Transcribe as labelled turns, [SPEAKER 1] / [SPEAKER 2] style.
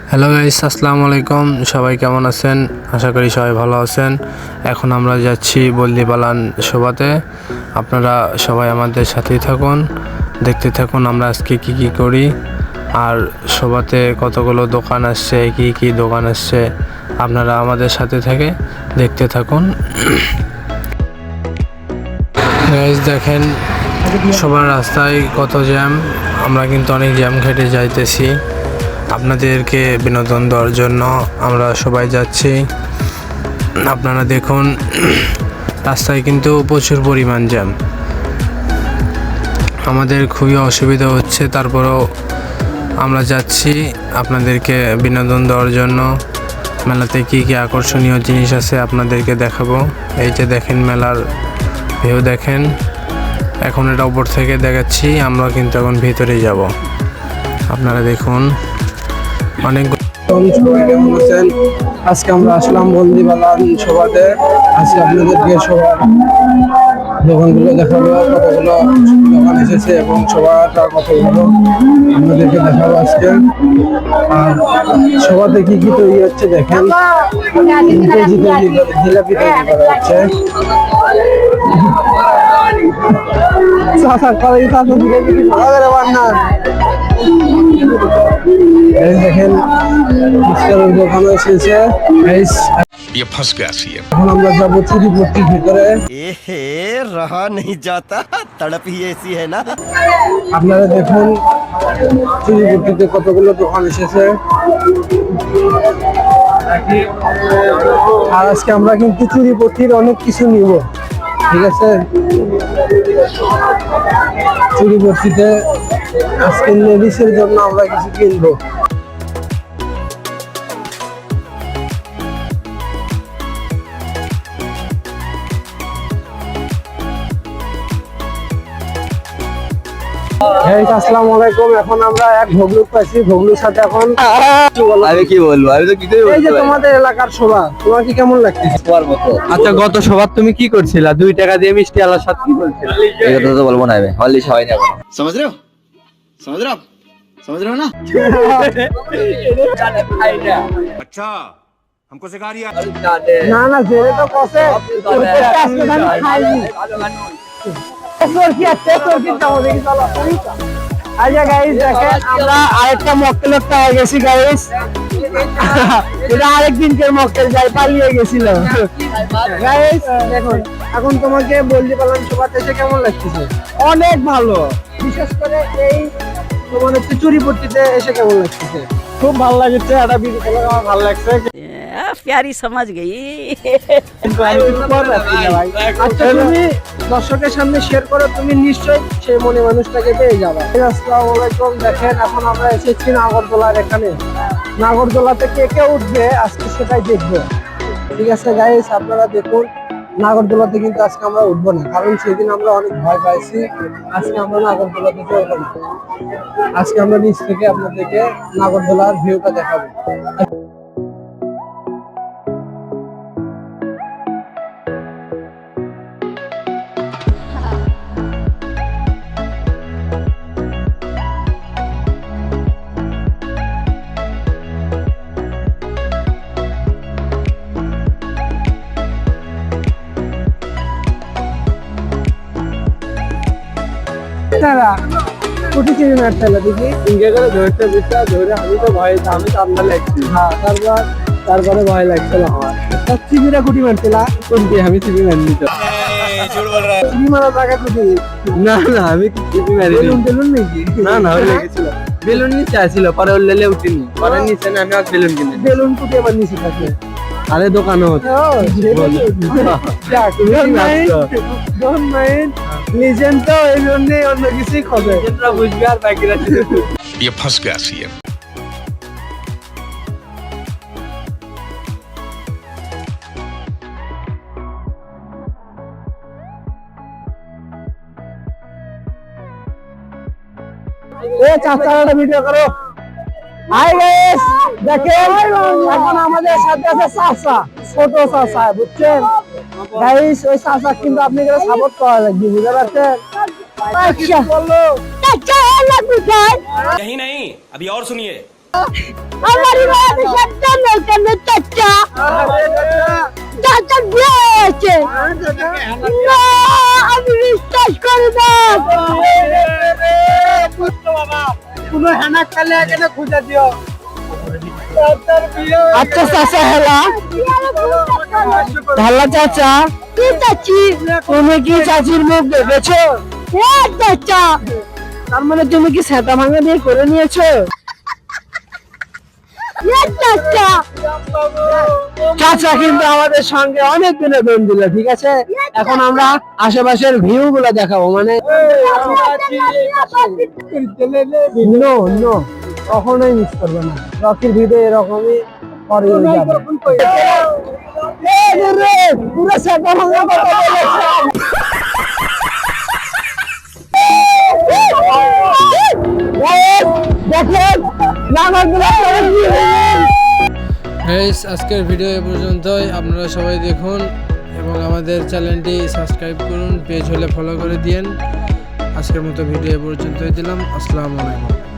[SPEAKER 1] Hello guys, আসসালামু আলাইকুম। সবাই কেমন আছেন? আশা করি সবাই ভালো আছেন। এখন আমরা যাচ্ছি বলদি পালান শোভাতে। আপনারা সবাই আমাদের সাথেই থাকুন, দেখতে থাকুন আমরা আজকে কি করি, আর শোভাতে কতগুলো দোকান আসছে, কি দোকান আসছে, আপনারা আমাদের সাথে থেকে দেখতে থাকুন। গাইস দেখেন সবার রাস্তায় কত জ্যাম, আমরা কিন্তু অনেক জ্যাম ঘেটে যাইতেছি। আপনাদেরকে বিনোদন দেওয়ার জন্য আমরা সবাই যাচ্ছি। আপনারা দেখুন রাস্তায় কিন্তু প্রচুর পরিমাণ জ্যাম, আমাদের খুবই অসুবিধা হচ্ছে, তারপরেও আমরা যাচ্ছি আপনাদেরকে বিনোদন দেওয়ার জন্য। মেলাতে কি আকর্ষণীয় জিনিস আছে আপনাদেরকে দেখাবো। এই যে দেখেন মেলার ভিউ দেখেন, এখন এটা উপর থেকে দেখাচ্ছি, আমরা কিন্তু এখন ভিতরে যাব। আপনারা দেখুন অনেক।
[SPEAKER 2] সবাই কেমন আছেন? আজকে আমরা আসলাম বলদি পালান শোভাতে। আজকে আপনাদেরকে সবার দোকানগুলো দেখাবো, কতগুলো দোকান এসেছে এবং সবাটা কতগুলো আপনাদেরকে দেখাবো আজকে। আর সবাতে কি তৈরি হচ্ছে দেখেন, জিলাপি তৈরি করা হচ্ছে। দেখেন ফুচকার দোকান এসেছে। এখন আমরা যাবো চুরিপট্টির ভিতরে।
[SPEAKER 3] रहा नहीं जाता तड़प ही ऐसी है ना।
[SPEAKER 2] আপনারা দেখুন চুরিপট্টিতে কতগুলো দোকান এসেছে। আর আজকে আমরা কিন্তু চুরিপট্টির অনেক কিছু নিব, ঠিক আছে? চুরিপট্টিতে আজকে লেডিসের জন্য আমরা কিছু কিনবো। আসসালামু আলাইকুম। এখন আমরা এক ভগলুক পাইছি, ভগলুর সাথে এখন
[SPEAKER 3] আমি কি বলবো, আমি তো কিছুই
[SPEAKER 2] এই যে তোমাদের এলাকার শোভা, তোমার কি কেমন লাগতেছে?
[SPEAKER 3] তোমার মতো।
[SPEAKER 4] আচ্ছা, গত সবার তুমি কি করছিলা? 2 টাকা দিয়ে মিষ্টি আলার সাথে কি করছিলা?
[SPEAKER 3] এই কথা তো বলবো না, আমি হলি সবাই না।
[SPEAKER 5] समझ रहे हो आप समझ रहे हो ना। अच्छा हमको सिखा रही है।
[SPEAKER 2] না না, জেলে তো কসে আচ্ছা গাইস দেখেন, আমরা আরেকটা মক্কেলের পেয়ে গেছি গাইস। এটা আরেকদিনকার মক্কেল, যাই পালিয়ে গেছিল গাইস। দেখুন এখন তোমাকে বলতে পারলাম সবার এসে কেমন লাগতেছে? অনেক ভালো, বিশেষ করে এই তোমার হচ্ছে চুরিপট্টিতে এসে কেমন লাগতেছে? খুব ভালো লাগছে, একটা ভিডিও করে আমার ভালো লাগছে।
[SPEAKER 6] प्यारी समझ गई।
[SPEAKER 2] আচ্ছা তুমি দর্শকের সামনে শেয়ার করো, তুমি নিশ্চয়ই সেই মনে মানুষটাকে পেয়ে যাবে। আসসালামু আলাইকুম। দেখেন এখন আমরা এসেছি নাগরদোলার এখানে। নাগরদোলাতে কে উঠবে আজকে সেটাই দেখবো, ঠিক আছে গাইস? আপনারা দেখুন নাগরদোলাতে কিন্তু আজকে আমরা উঠবো না, কারণ সেদিন আমরা অনেক ভয় পাইছি। আজকে আমরা নাগরদোলাতে চলবো না, আজকে আমরা নিচ থেকে আপনাদেরকে নাগরদোলার ভিউটা দেখাবো। কুটি চিনি মারতে দেখি ইনকে করে ধরতে দিতে ধরে, আমি তো ভয়, আমি তো আমরা লাগছি। হ্যাঁ, তারপরে ভয় লাগছিল আমার। চিবিরা কুটি মারছিলা কোনটি? আমি চিবি মারিনি তো। চিবি মারা জায়গা কুটি?
[SPEAKER 4] না না, আমি চিপি মারি
[SPEAKER 2] বেলুন নাকি?
[SPEAKER 4] না না, ওই লেগেছিল বেলুন নিচে আসছিল, পরে ওর লেলে উঠিনি, পরে নিচে না আমি আর বেলুন কিনে।
[SPEAKER 2] বেলুন কুটি আবার নিচে থাকে?
[SPEAKER 4] আরে দোকানে হচ্ছে।
[SPEAKER 2] লিজেন্ড তো এই জন্যে অন্য কিছুই খোঁজে,
[SPEAKER 4] বুঝবি আর বাকিরা
[SPEAKER 5] ये फंस गया सीएम।
[SPEAKER 2] চাচারা ভিডিও করো। হাই গাইস, দেখেন এখন আমাদের সাথে আছে চাচা, ছোট চাচা, বুঝছেন গাইস? ওই চাচা কিন্তু আপনি সাপোর্ট করা লাগবে, বুঝতে পারছেন?
[SPEAKER 5] यही नहीं, अभी और सुनिए।
[SPEAKER 7] আমার বাড়ি সন্তান কেন চাচা চাচা বিয়ে হয়েছে না আমি বিশ্বাস করি না
[SPEAKER 2] কোনো হেনা খেলে এখানে খুঁজে দিও।
[SPEAKER 7] আচ্ছা চাচা হেলা হেলা চাচা কি চাচি তুমি কি চাচির মুখ দেখেছো? হ্যাঁ চাচা।
[SPEAKER 2] তার মানে তুমি কি সেটা ভাঙা দিয়ে করে নিয়েছো?
[SPEAKER 7] হ্যাঁ চাচা।
[SPEAKER 2] চাচা কিন্তু আমাদের সঙ্গে অনেক বিনোদন দিল, ঠিক আছে? এখন আমরা আশেপাশের ভিউ গুলো দেখাবো, মানে নো নো কখনোই মিস করবে না। রকির ভিডিও এরকমই পরে যাবে। পুরো সেটা ভাঙা কথা বলেছে। দেখেন
[SPEAKER 1] গাইস, আজকের ভিডিও এ পর্যন্তই। আপনারা সবাই দেখুন এবং আমাদের চ্যানেলটি সাবস্ক্রাইব করুন, পেজ হলে ফলো করে দিন। আজকের মতো ভিডিও এ পর্যন্তই দিলাম। আসসালামু আলাইকুম।